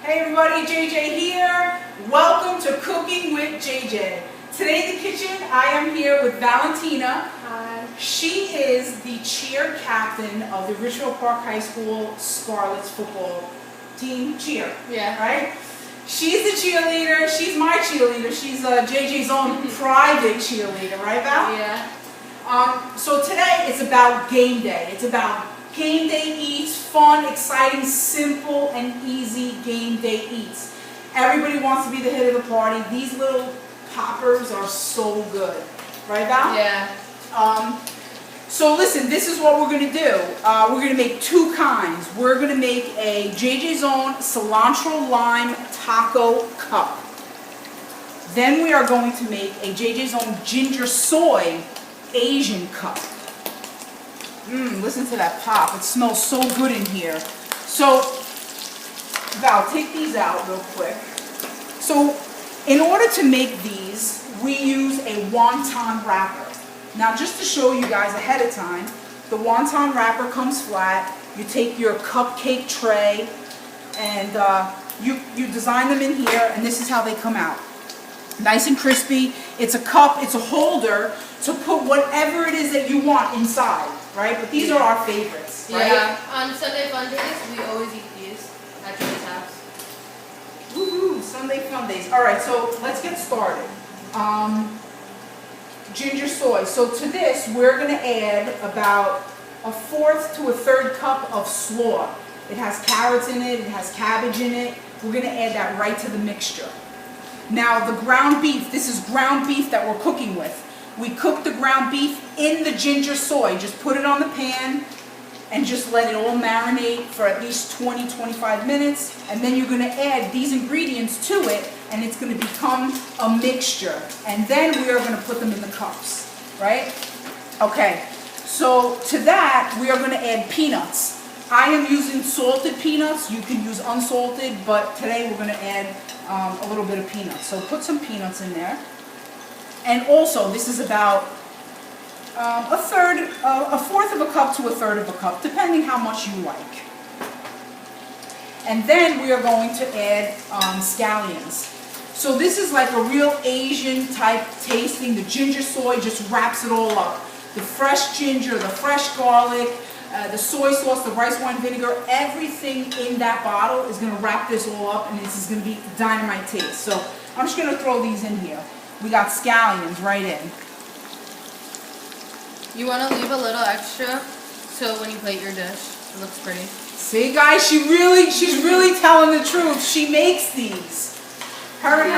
Hey everybody, JJ here. Welcome to Cooking with JJ. Today in the kitchen, I am here with Valentina. Hi. She is the cheer captain of the Ridgefield Park High School Scarlets football team cheer. Yeah. Right? She's the cheerleader. She's my cheerleader. She's JJ's own private cheerleader, right, Val? Yeah. So today it's about game day. It's about game day eats, fun, exciting, simple, and easy game day eats. Everybody wants to be the hit of the party. These little poppers are so good. Right, Val? Yeah. So listen, this is what we're going to do. We're going to make two kinds. We're going to make a JJ's Own Cilantro Lime Taco Cup. Then we are going to make a JJ's Own Ginger Soy Asian Cup. Listen to that pop. It smells so good in here. So, Val, take these out real quick. So, in order to make these, we use a wonton wrapper. Now, just to show you guys ahead of time, the wonton wrapper comes flat. You take your cupcake tray and you design them in here, and this is how they come out. Nice and crispy. It's a cup, it's a holder to put whatever it is that you want inside, right? But these are our favorites, right? Yeah. On Sunday fun days, we always eat these at Joe's house. Woohoo! Sunday fun days. All right, so let's get started. Ginger soy. So to this, we're going to add about a fourth to a third cup of slaw. It has carrots in it. It has cabbage in it. We're going to add that right to the mixture. Now, the ground beef. This is ground beef that we're cooking with. We cook the ground beef in the ginger soy. Just put it on the pan and just let it all marinate for at least 20-25 minutes. And then you're going to add these ingredients to it, and it's going to become a mixture. And then we are going to put them in the cups, right? Okay, so to that, we are going to add peanuts. I am using salted peanuts. You can use unsalted, but today we're going to add a little bit of peanuts. So put some peanuts in there. And also, this is about a fourth of a cup to a third of a cup, depending how much you like. And then we are going to add scallions. So this is like a real Asian type tasting. The ginger soy just wraps it all up. The fresh ginger, the fresh garlic, the soy sauce, the rice wine vinegar, everything in that bottle is going to wrap this all up, and this is going to be dynamite taste. So I'm just going to throw these in here. We got scallions right in. You want to leave a little extra so when you plate your dish, it looks pretty. See, guys, she's really telling the truth. She makes these. Her and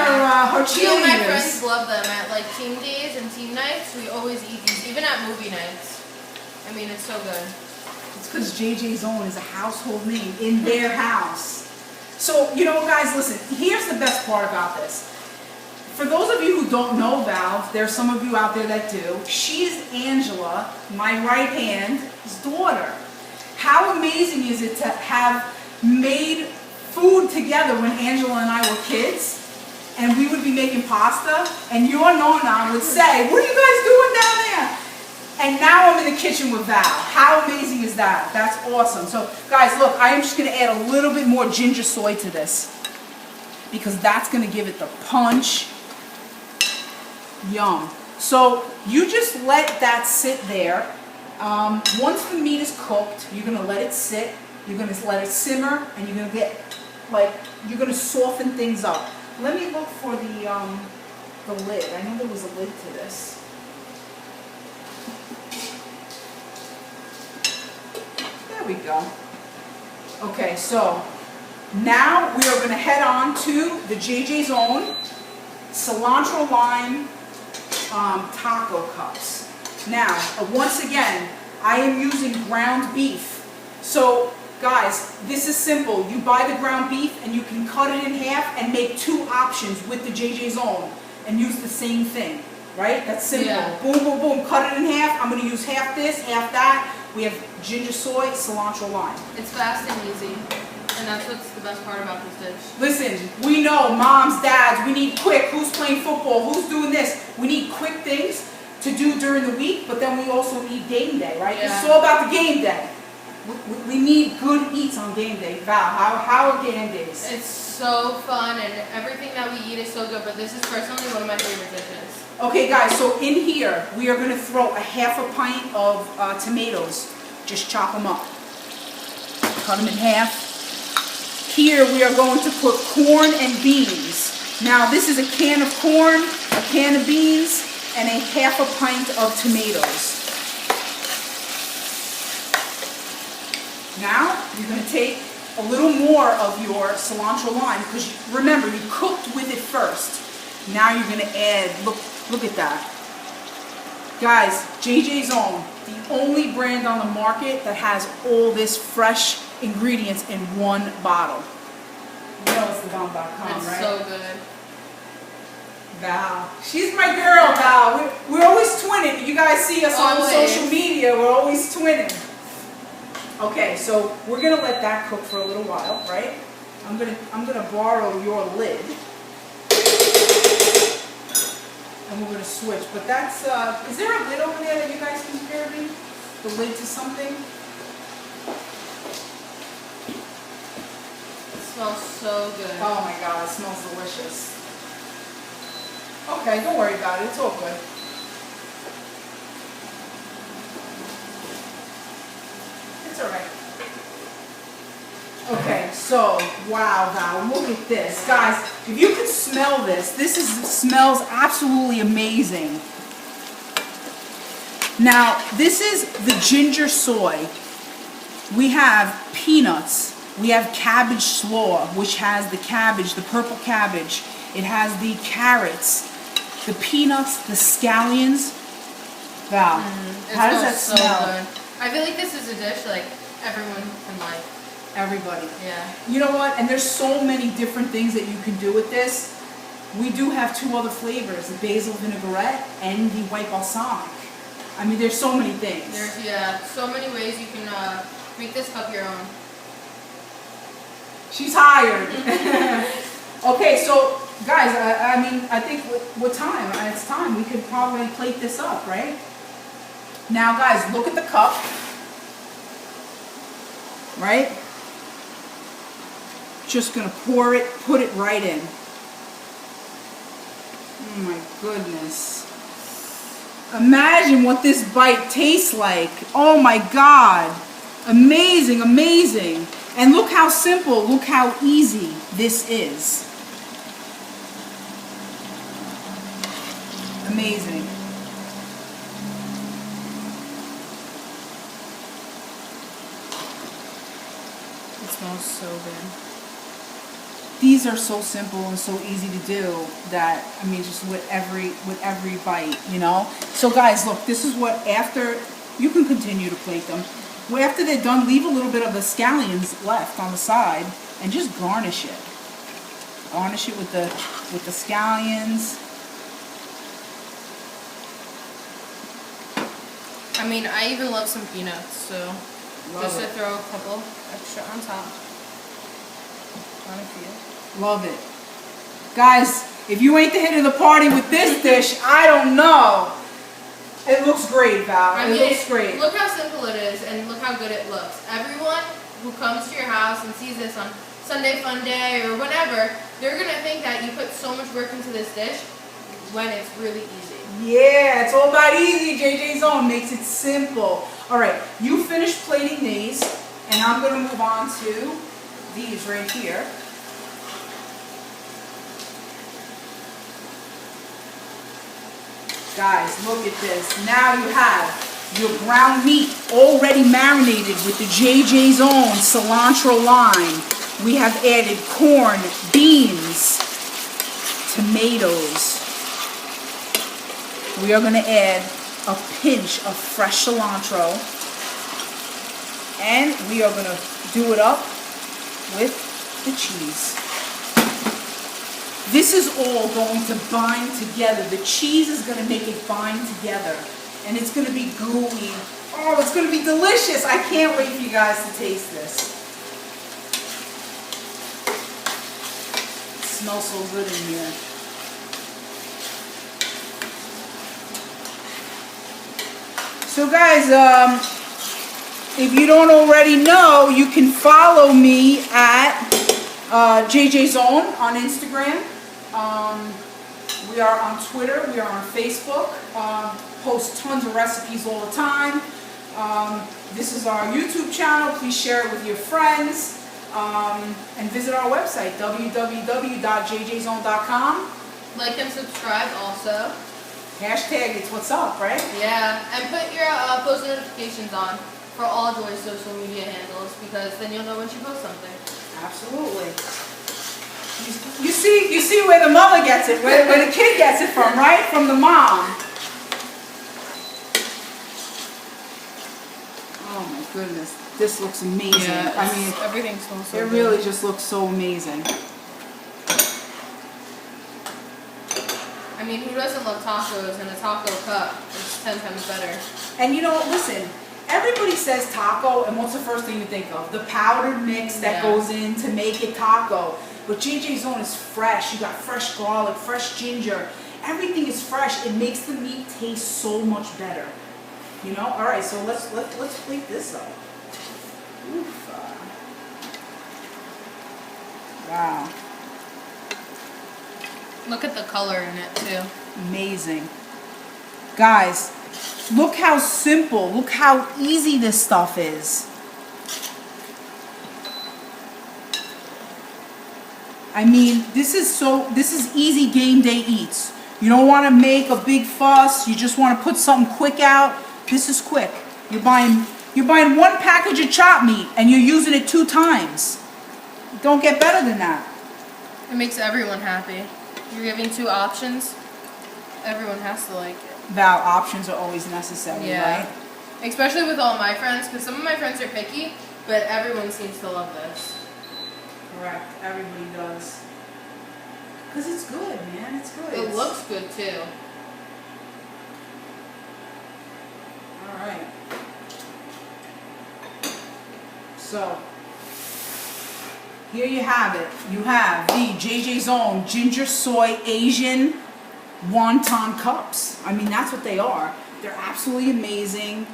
her cheerleaders. My friends love them at like team days and team nights. We always eat these, even at movie nights. I mean, it's so good. It's because JJ's Own is a household name in their house. So, you know, guys, listen. Here's the best part about this. For those of you who don't know Val, there's some of you out there that do. She is Angela, my right hand's daughter. How amazing is it to have made food together when Angela and I were kids, and we would be making pasta, and your nonna would say, "What are you guys doing down there?" And now I'm in the kitchen with Val. How amazing is that? That's awesome. So, guys, look, I am just going to add a little bit more ginger soy to this, because that's going to give it the punch. Yum. So you just let that sit there. Once the meat is cooked, you're going to let it sit. You're going to let it simmer, and you're going to get, you're going to soften things up. Let me look for the lid. I know there was a lid to this. There we go. Okay, so now we are going to head on to the JJ's Own Cilantro Lime taco cups. Now, once again, I am using ground beef. So, guys, this is simple. You buy the ground beef and you can cut it in half and make two options with the JJ's Own and use the same thing, right? That's simple. Yeah. Boom, boom, boom. Cut it in half. I'm going to use half this, half that. We have ginger soy, cilantro lime. It's fast and easy. And that's what's the best part about this dish. Listen, we know, moms, dads, we need quick. Who's playing football? Who's doing this? We need quick things to do during the week, but then we also need game day, right? Yeah. It's all about the game day. We need good eats on game day. Val, how are game days? It's so fun and everything that we eat is so good, but this is personally one of my favorite dishes. Okay guys, so in here, we are gonna throw a half a pint of tomatoes. Just chop them up. Cut them in half. Here we are going to put corn and beans. Now this is a can of corn, a can of beans, and a half a pint of tomatoes. Now you're going to take a little more of your cilantro lime because remember you cooked with it first. Now you're going to add, look at that. Guys, JJ's Own, the only brand on the market that has all this fresh ingredients in one bottle. You know it's thegum.com, It's right? so good. Val. She's my girl, Val. We're always twinning. You guys see us on Always. social media. We're always twinning. Okay, so we're gonna let that cook for a little while, right? I'm gonna borrow your lid. And we're gonna switch. But that's is there a lid over there that you guys can spare me? The lid to something? It smells so good. Oh my god, it smells delicious. Okay, don't worry about it. It's all good. It's all right. Okay, so wow, Val, look at this, guys. If you could smell this, smells absolutely amazing. Now, this is the ginger soy. We have peanuts. We have cabbage slaw, which has the cabbage, the purple cabbage. It has the carrots, the peanuts, the scallions. Val, how does that so smell? Good. I feel like this is a dish like everyone can like. Everybody. Yeah. You know what? And there's so many different things that you can do with this. We do have two other flavors, the basil vinaigrette and the white balsamic. I mean, there's so many things. There's so many ways you can make this cup your own. She's hired. Okay, so guys, I mean, I think what time? It's time. We could probably plate this up, right? Now, guys, look at the cup. Right? Just gonna pour it, put it right in. Oh my goodness. Imagine what this bite tastes like. Oh my God. Amazing, amazing. And look how simple, look how easy this is. Amazing. It smells so good. These are so simple and so easy to do that, I mean, just with every bite, you know? So guys, look, this is what after, you can continue to plate them. Well, after they're done, leave a little bit of the scallions left on the side and just garnish it. Garnish it with the scallions. I mean, I even love some peanuts, so just to throw a couple extra on top. On a few. Love it. Guys, if you ain't the hit of the party with this dish, I don't know. It looks great, Val. I mean, it looks great. Look how simple it is and look how good it looks. Everyone who comes to your house and sees this on Sunday Fun Day or whatever, they're going to think that you put so much work into this dish when it's really easy. Yeah, it's all about easy. JJ's Own makes it simple. All right, you finish plating these, and I'm going to move on to these right here. Guys, look at this. Now you have your ground meat already marinated with the JJ's Own cilantro lime. We have added corn, beans, tomatoes. We are going to add a pinch of fresh cilantro. And we are going to do it up with the cheese. This is all going to bind together. The cheese is going to make it bind together. And it's going to be gooey. Oh, it's going to be delicious. I can't wait for you guys to taste this. It smells so good in here. So guys, if you don't already know, you can follow me at JJ Zone on Instagram. We are on Twitter. We are on Facebook. Post tons of recipes all the time. This is our YouTube channel. Please share it with your friends. And visit our website, www.jjzone.com. Like and subscribe also. Hashtag it's what's up, right? Yeah, and put your post notifications on for all Joy's social media handles, because then you'll know when she posts something. Absolutely. You see where the mother gets it, where the kid gets it from, right? From the mom. Oh my goodness, this looks amazing. Yeah, I mean, everything smells so it good. really just looks so amazing. I mean, who doesn't love tacos in a taco cup? It's 10 times better. And you know, listen, everybody says taco, and what's the first thing you think of? The powdered mix that goes in to make it taco. But JJ Zone is fresh. You got fresh garlic, fresh ginger. Everything is fresh. It makes the meat taste so much better. You know? All right, so let's plate this up. Oof. Wow. Look at the color in it too. Amazing. Guys, look how simple, look how easy this stuff is. I mean, this is easy game day eats. You don't want to make a big fuss, you just want to put something quick out. This is quick. You're buying one package of chopped meat and you're using it 2 times. Don't get better than that. It makes everyone happy. You're giving 2 options. Everyone has to like it. Val, options are always necessary, right? Especially with all my friends, because some of my friends are picky, but everyone seems to love this. Correct. Everybody does. Because it's good, man. It's good. It looks good too. Alright. So, here you have it. You have the JJ Zone Ginger Soy Asian Wonton Cups. I mean, that's what they are. They're absolutely amazing.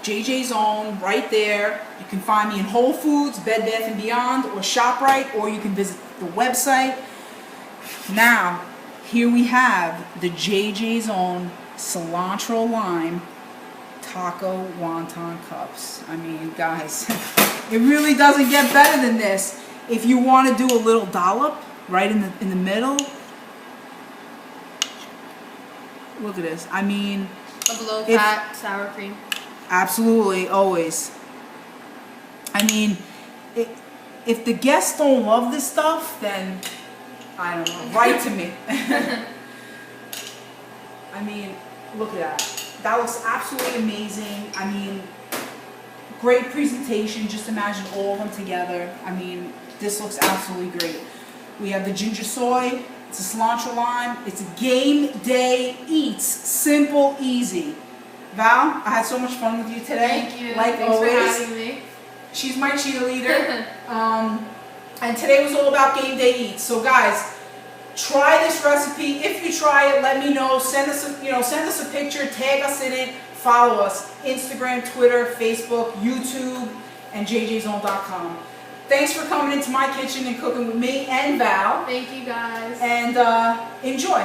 JJ Zone, right there. You can find me in Whole Foods, Bed Bath & Beyond, or ShopRite, or you can visit the website. Now, here we have the JJ Zone Cilantro Lime Taco Wonton Cups. I mean, guys, it really doesn't get better than this. If you want to do a little dollop right in the middle, look at this. I mean, A low-fat sour cream. Absolutely, always. I mean, if the guests don't love this stuff, then I don't know. Write to me. I mean, look at that. That looks absolutely amazing. I mean, great presentation. Just imagine all of them together. I mean, this looks absolutely great. We have the ginger soy. It's a cilantro lime. It's game day eats. Simple, easy. Val, I had so much fun with you today. Thank you. Like Thanks always. for having me. She's my cheerleader. And today was all about game day eats. So guys, try this recipe. If you try it, let me know. Send us a picture, tag us in it, follow us. Instagram, Twitter, Facebook, YouTube, and jjzone.com. Thanks for coming into my kitchen and cooking with me and Val. Thank you guys. And enjoy.